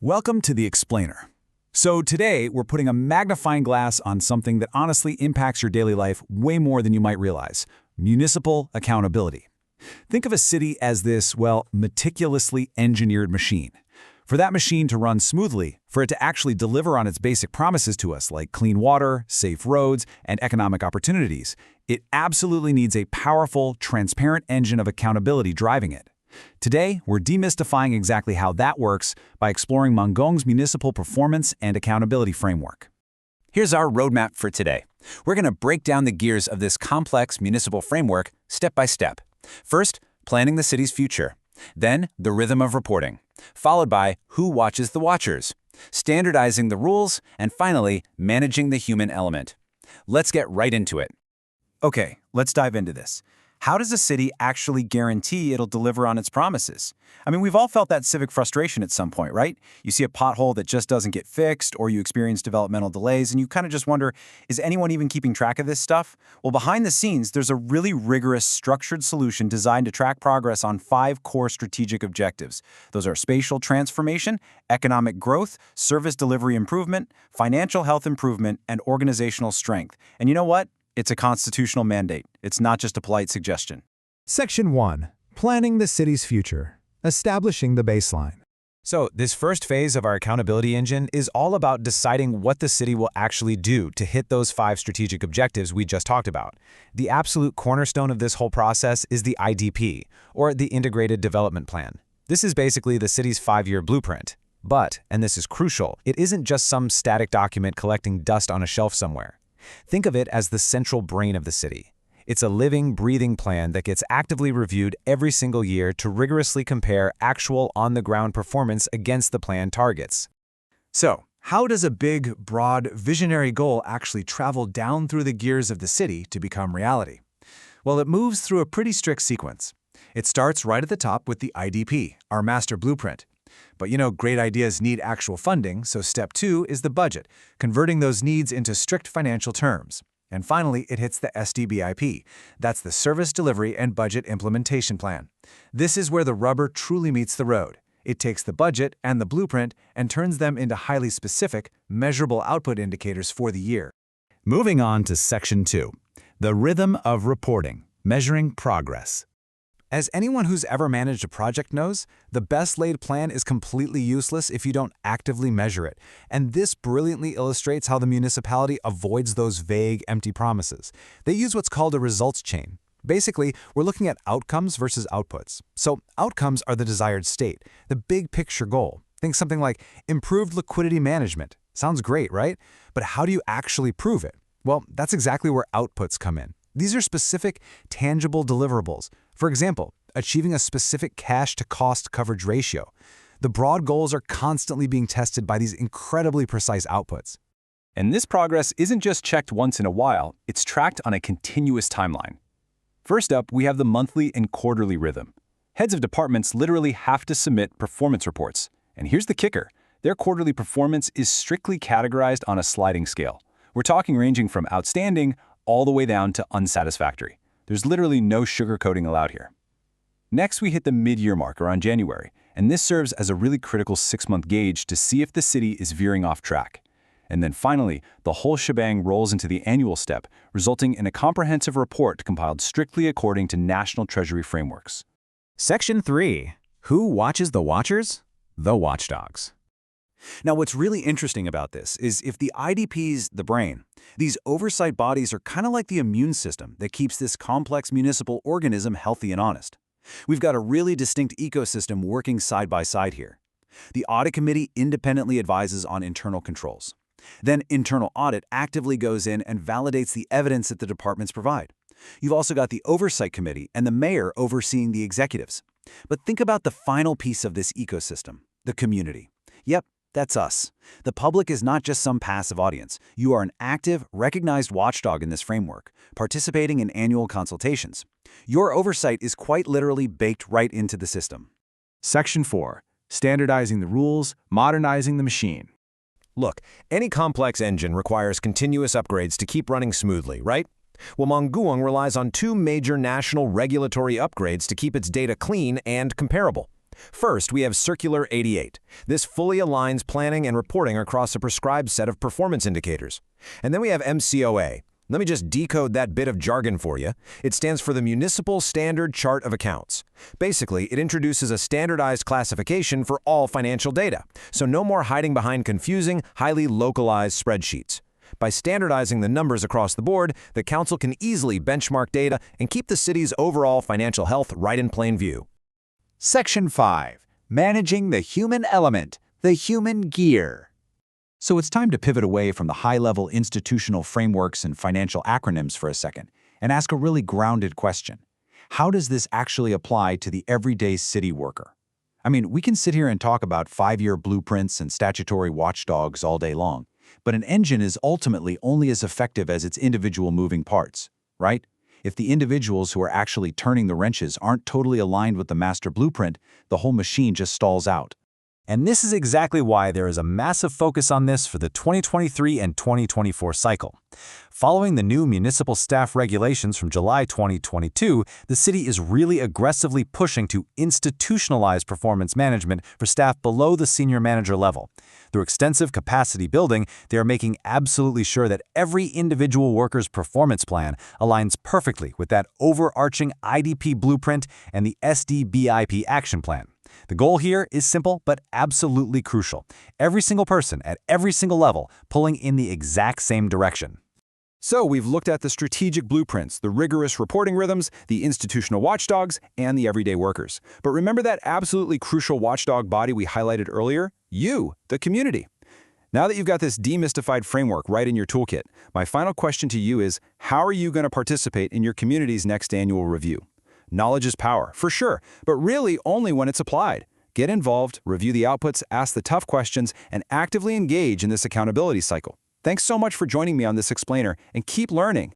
Welcome to The Explainer. So today, we're putting a magnifying glass on something that honestly impacts your daily life way more than you might realize: municipal accountability. Think of a city as this, well, meticulously engineered machine. For that machine to run smoothly, for it to actually deliver on its basic promises to us, like clean water, safe roads, and economic opportunities, it absolutely needs a powerful, transparent engine of accountability driving it. Today, we're demystifying exactly how that works by exploring Mangaung's municipal performance and accountability framework. Here's our roadmap for today. We're going to break down the gears of this complex municipal framework step by step. First, planning the city's future. Then, the rhythm of reporting, followed by who watches the watchers, standardizing the rules, and finally, managing the human element. Let's get right into it. Okay, let's dive into this. How does a city actually guarantee it'll deliver on its promises? I mean, we've all felt that civic frustration at some point, right? You see a pothole that just doesn't get fixed, or you experience developmental delays, and you kind of just wonder, is anyone even keeping track of this stuff? Well, behind the scenes, there's a really rigorous, structured solution designed to track progress on 5 core strategic objectives. Those are spatial transformation, economic growth, service delivery improvement, financial health improvement, and organizational strength. And you know what? It's a constitutional mandate. It's not just a polite suggestion. Section 1. Planning the city's future. Establishing the baseline. So, this first phase of our accountability engine is all about deciding what the city will actually do to hit those 5 strategic objectives we just talked about. The absolute cornerstone of this whole process is the IDP, or the Integrated Development Plan. This is basically the city's 5-year blueprint. But, and this is crucial, it isn't just some static document collecting dust on a shelf somewhere. Think of it as the central brain of the city. It's a living, breathing plan that gets actively reviewed every single year to rigorously compare actual on-the-ground performance against the plan targets. So, how does a big, broad, visionary goal actually travel down through the gears of the city to become reality? Well, it moves through a pretty strict sequence. It starts right at the top with the IDP, our master blueprint. But great ideas need actual funding, so step 2 is the budget, converting those needs into strict financial terms. And finally, it hits the SDBIP. That's the Service Delivery and Budget Implementation Plan. This is where the rubber truly meets the road. It takes the budget and the blueprint and turns them into highly specific, measurable output indicators for the year. Moving on to Section 2. The rhythm of reporting, measuring progress. As anyone who's ever managed a project knows, the best-laid plan is completely useless if you don't actively measure it. And this brilliantly illustrates how the municipality avoids those vague, empty promises. They use what's called a results chain. Basically, we're looking at outcomes versus outputs. So outcomes are the desired state, the big picture goal. Think something like improved liquidity management. Sounds great, right? But how do you actually prove it? Well, that's exactly where outputs come in. These are specific, tangible deliverables. For example, achieving a specific cash-to-cost coverage ratio. The broad goals are constantly being tested by these incredibly precise outputs. And this progress isn't just checked once in a while, it's tracked on a continuous timeline. First up, we have the monthly and quarterly rhythm. Heads of departments literally have to submit performance reports. And here's the kicker. Their quarterly performance is strictly categorized on a sliding scale. We're talking ranging from outstanding all the way down to unsatisfactory. There's literally no sugarcoating allowed here. Next, we hit the mid-year mark around January, and this serves as a really critical 6-month gauge to see if the city is veering off track. And then finally, the whole shebang rolls into the annual step, resulting in a comprehensive report compiled strictly according to National Treasury frameworks. Section 3. Who watches the watchers? The watchdogs. Now, what's really interesting about this is if the IDP's the brain, these oversight bodies are kind of like the immune system that keeps this complex municipal organism healthy and honest. We've got a really distinct ecosystem working side by side here. The audit committee independently advises on internal controls. Then internal audit actively goes in and validates the evidence that the departments provide. You've also got the oversight committee and the mayor overseeing the executives. But think about the final piece of this ecosystem, the community. Yep. That's us. The public is not just some passive audience. You are an active, recognized watchdog in this framework, participating in annual consultations. Your oversight is quite literally baked right into the system. Section 4. Standardizing the rules, modernizing the machine. Look, any complex engine requires continuous upgrades to keep running smoothly, right? Well, Mangaung relies on 2 major national regulatory upgrades to keep its data clean and comparable. First, we have Circular 88. This fully aligns planning and reporting across a prescribed set of performance indicators. And then we have MCOA. Let me just decode that bit of jargon for you. It stands for the Municipal Standard Chart of Accounts. Basically, it introduces a standardized classification for all financial data, so no more hiding behind confusing, highly localized spreadsheets. By standardizing the numbers across the board, the Council can easily benchmark data and keep the city's overall financial health right in plain view. Section 5. Managing the human element, the human gear. So it's time to pivot away from the high-level institutional frameworks and financial acronyms for a second and ask a really grounded question. How does this actually apply to the everyday city worker? I mean, we can sit here and talk about 5-year blueprints and statutory watchdogs all day long, but an engine is ultimately only as effective as its individual moving parts, right? If the individuals who are actually turning the wrenches aren't totally aligned with the master blueprint, the whole machine just stalls out. And this is exactly why there is a massive focus on this for the 2023 and 2024 cycle. Following the new municipal staff regulations from July 2022, the city is really aggressively pushing to institutionalize performance management for staff below the senior manager level. Through extensive capacity building, they are making absolutely sure that every individual worker's performance plan aligns perfectly with that overarching IDP blueprint and the SDBIP action plan. The goal here is simple but absolutely crucial. Every single person at every single level pulling in the exact same direction. So we've looked at the strategic blueprints, the rigorous reporting rhythms, the institutional watchdogs, and the everyday workers. But remember that absolutely crucial watchdog body we highlighted earlier? You, the community. Now that you've got this demystified framework right in your toolkit, my final question to you is, how are you going to participate in your community's next annual review? Knowledge is power, for sure, but really only when it's applied. Get involved, review the outputs, ask the tough questions, and actively engage in this accountability cycle. Thanks so much for joining me on this explainer, and keep learning.